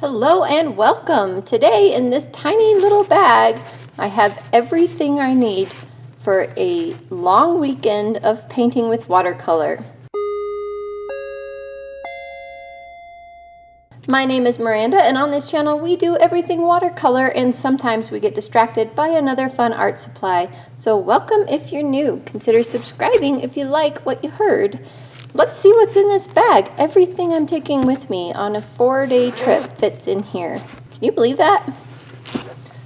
Hello and welcome! Today in this tiny little bag I have everything I need for a long weekend of painting with watercolor. My name is Miranda, and on this channel we do everything watercolor, and sometimes we get distracted by another fun art supply. So welcome if you're new. Consider subscribing if you like what you heard. Let's see what's in this bag. Everything I'm taking with me on a 4-day trip fits in here. Can you believe that?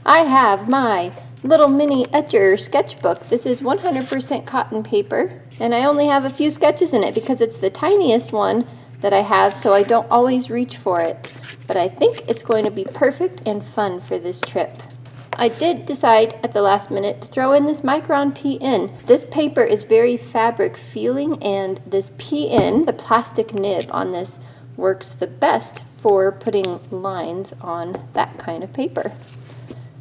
I have my little mini ETCHR sketchbook. This is 100% cotton paper, and I only have a few sketches in it because it's the tiniest one that I have, so I don't always reach for it. But I think it's going to be perfect and fun for this trip. I did decide at the last minute to throw in this Micron P-In. This paper is very fabric feeling, and this P-In, the plastic nib on this, works the best for putting lines on that kind of paper.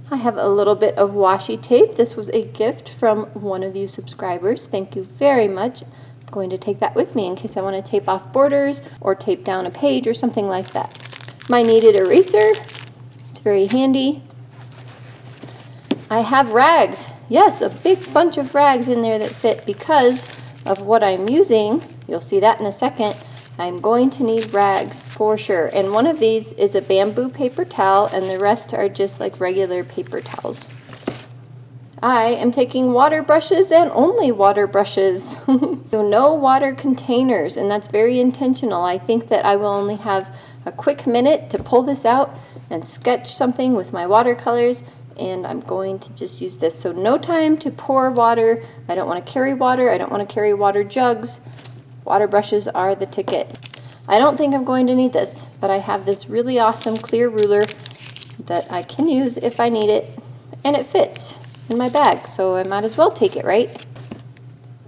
I have a little bit of washi tape. This was a gift from one of you subscribers. Thank you very much. I'm going to take that with me in case I want to tape off borders or tape down a page or something like that. My kneaded eraser. It's very handy. I have rags. Yes, a big bunch of rags in there that fit because of what I'm using. You'll see that in a second. I'm going to need rags for sure. And one of these is a bamboo paper towel, and the rest are just like regular paper towels. I am taking water brushes and only water brushes. So no water containers, and that's very intentional. I think that I will only have a quick minute to pull this out and sketch something with my watercolors, and I'm going to just use this. So no time to pour water. I don't want to carry water. I don't want to carry water jugs. Water brushes are the ticket. I don't think I'm going to need this, but I have this really awesome clear ruler that I can use if I need it, and it fits in my bag, so I might as well take it, right?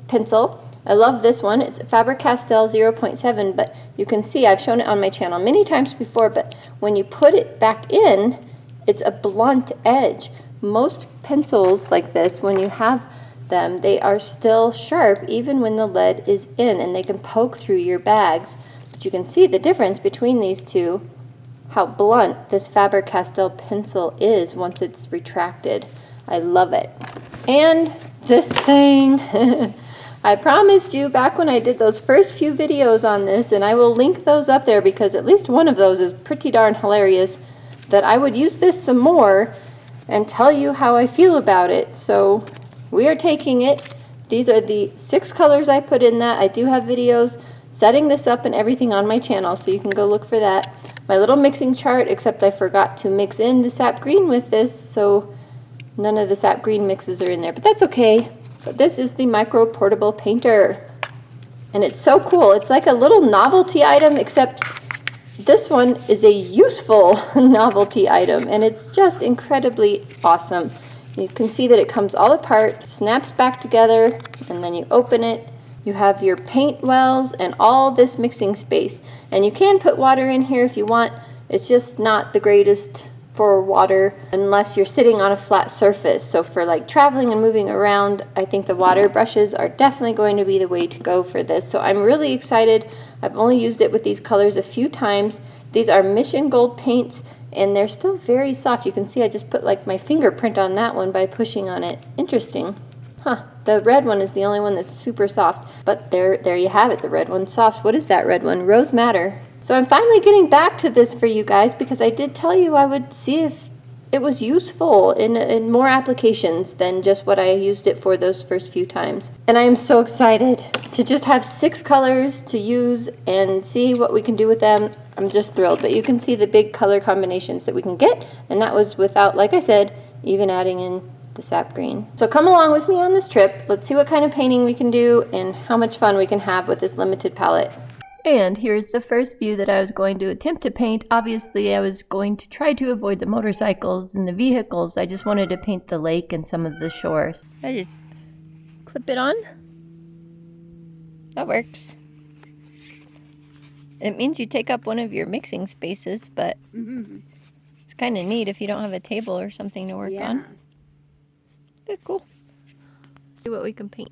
Pencil. I love this one. It's Faber-Castell 0.7, but you can see I've shown it on my channel many times before, but when you put it back in, it's a blunt edge. Most pencils like this, when you have them, they are still sharp even when the lead is in, and they can poke through your bags. But you can see the difference between these two, how blunt this Faber-Castell pencil is once it's retracted. I love it. And this thing, I promised you back when I did those first few videos on this, and I will link those up there because at least one of those is pretty darn hilarious, that I would use this some more and tell you how I feel about it. So we are taking it. These are the 6 colors I put in that. I do have videos setting this up and everything on my channel, so you can go look for that. My little mixing chart, except I forgot to mix in the sap green with this, so none of the sap green mixes are in there, but that's okay. But this is the micro portable painter, and it's so cool. It's like a little novelty item, except this one is a useful novelty item, and it's just incredibly awesome. You can see that it comes all apart, snaps back together, and then you open it. You have your paint wells and all this mixing space. And you can put water in here if you want. It's just not the greatest for water unless you're sitting on a flat surface. So for like traveling and moving around, I think the water brushes are definitely going to be the way to go for this. So I'm really excited. I've only used it with these colors a few times. These are Mission Gold paints, and they're still very soft. You can see I just put like my fingerprint on that one by pushing on it. Interesting. Huh. The red one is the only one that's super soft. But there you have it. The red one's soft. What is that red one? Rose Madder. So I'm finally getting back to this for you guys because I did tell you I would see if it was useful in more applications than just what I used it for those first few times. And I am so excited to just have 6 colors to use and see what we can do with them. I'm just thrilled. But you can see the big color combinations that we can get, and that was without, like I said, even adding in the sap green. So come along with me on this trip. Let's see what kind of painting we can do and how much fun we can have with this limited palette. And here's the first view that I was going to attempt to paint. Obviously, I was going to try to avoid the motorcycles and the vehicles. I just wanted to paint the lake and some of the shores. I just clip it on. That works. It means you take up one of your mixing spaces, but it's kind of neat if you don't have a table or something to work on. That's cool. See what we can paint.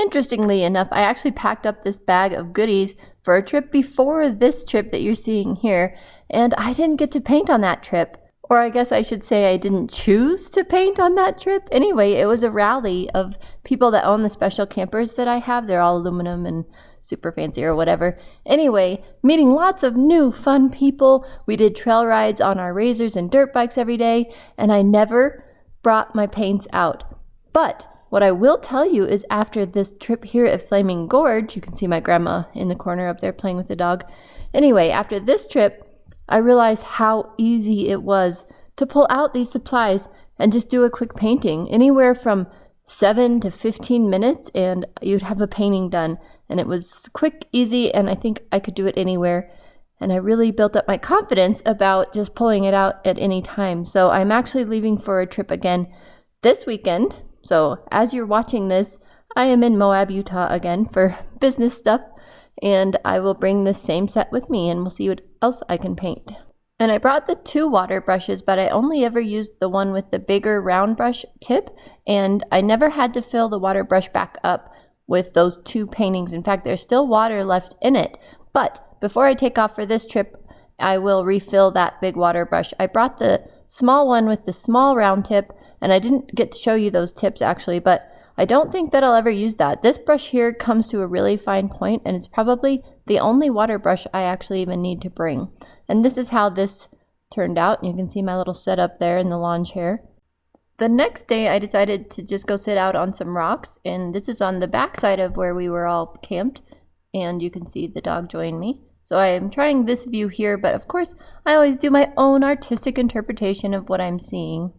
Interestingly enough, I actually packed up this bag of goodies for a trip before this trip that you're seeing here, and I didn't get to paint on that trip. Or I guess I should say I didn't choose to paint on that trip. Anyway, it was a rally of people that own the special campers that I have. They're all aluminum and super fancy or whatever. Anyway, meeting lots of new fun people. We did trail rides on our razors and dirt bikes every day, and I never brought my paints out. But what I will tell you is after this trip here at Flaming Gorge, you can see my grandma in the corner up there playing with the dog. Anyway, after this trip, I realized how easy it was to pull out these supplies and just do a quick painting. Anywhere from 7 to 15 minutes and you'd have a painting done. And it was quick, easy, and I think I could do it anywhere. And I really built up my confidence about just pulling it out at any time. So I'm actually leaving for a trip again this weekend. So as you're watching this, I am in Moab, Utah again for business stuff. And I will bring this same set with me and we'll see what else I can paint. And I brought the 2 water brushes, but I only ever used the one with the bigger round brush tip, and I never had to fill the water brush back up with those 2 paintings. In fact, there's still water left in it. But before I take off for this trip, I will refill that big water brush. I brought the small one with the small round tip, and I didn't get to show you those tips actually, but I don't think that I'll ever use that. This brush here comes to a really fine point, and it's probably the only water brush I actually even need to bring. And this is how this turned out. You can see my little setup there in the lawn chair. The next day I decided to just go sit out on some rocks, and this is on the back side of where we were all camped, and you can see the dog join me. So I am trying this view here, but of course I always do my own artistic interpretation of what I'm seeing.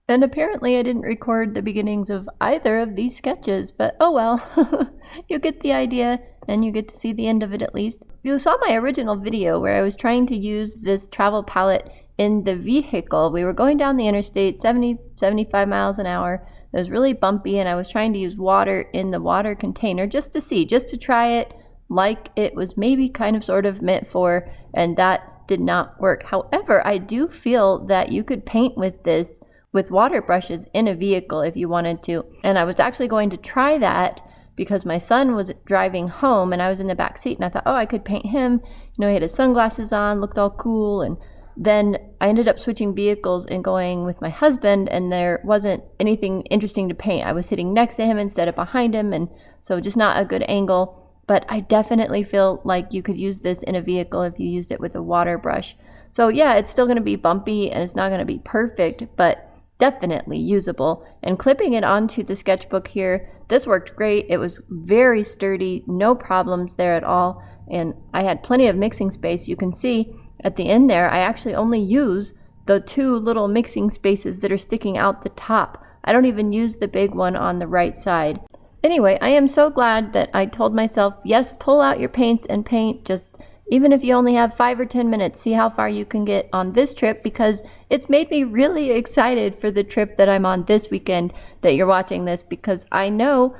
And apparently I didn't record the beginnings of either of these sketches, but oh well. You get the idea, and you get to see the end of it at least. You saw my original video where I was trying to use this travel palette in the vehicle. We were going down the interstate 75 miles an hour. It was really bumpy, and I was trying to use water in the water container just to see, just to try it like it was maybe kind of sort of meant for, and that did not work. However, I do feel that you could paint with this with water brushes in a vehicle if you wanted to. And I was actually going to try that because my son was driving home and I was in the back seat, and I thought, oh, I could paint him. You know, he had his sunglasses on, looked all cool. And then I ended up switching vehicles and going with my husband, and there wasn't anything interesting to paint. I was sitting next to him instead of behind him, and so just not a good angle. But I definitely feel like you could use this in a vehicle if you used it with a water brush. So yeah, it's still going to be bumpy and it's not going to be perfect, but definitely usable. And clipping it onto the sketchbook here, this worked great. It was very sturdy, no problems there at all. And I had plenty of mixing space. You can see at the end there, I actually only use the 2 little mixing spaces that are sticking out the top. I don't even use the big one on the right side. Anyway, I am so glad that I told myself, yes, pull out your paints and paint. Just even if you only have 5 or 10 minutes, see how far you can get on this trip, because it's made me really excited for the trip that I'm on this weekend that you're watching this, because I know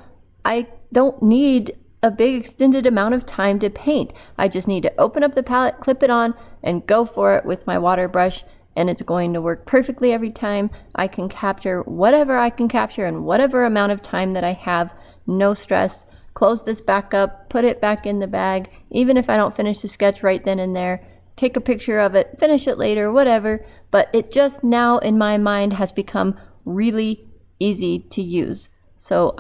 I don't need a big extended amount of time to paint. I just need to open up the palette, clip it on, and go for it with my water brush, and it's going to work perfectly every time. I can capture whatever I can capture in whatever amount of time that I have, no stress. Close this back up, put it back in the bag, even if I don't finish the sketch right then and there, take a picture of it, finish it later, whatever. But it just now in my mind has become really easy to use. So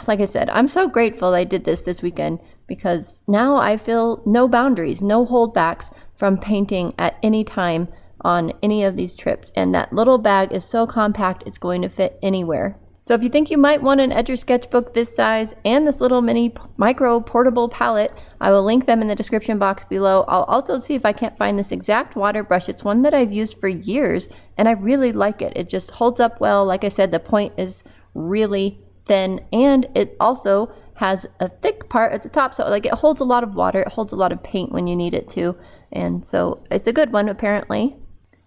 like I said, I'm so grateful I did this weekend, because now I feel no boundaries, no holdbacks from painting at any time on any of these trips. And that little bag is so compact, it's going to fit anywhere. So if you think you might want an ETCHR sketchbook this size and this little mini micro portable palette, I will link them in the description box below. I'll also see if I can't find this exact water brush. It's one that I've used for years and I really like it. It just holds up well. Like I said, the point is really thin, and it also has a thick part at the top, so like it holds a lot of water, it holds a lot of paint when you need it to, and so it's a good one apparently.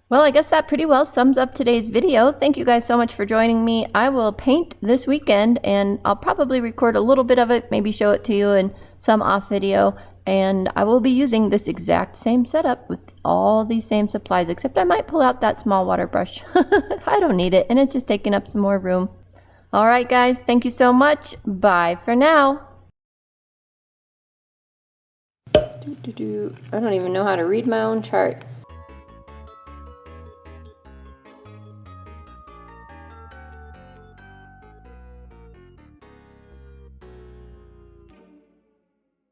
Well, I guess that pretty well sums up today's video. Thank you guys so much for joining me. I will paint this weekend, and I'll probably record a little bit of it, maybe show it to you in some off video, and I will be using this exact same setup with all these same supplies, except I might pull out that small water brush. I don't need it, and it's just taking up some more room. All right, guys, thank you so much. Bye for now. I don't even know how to read my own chart.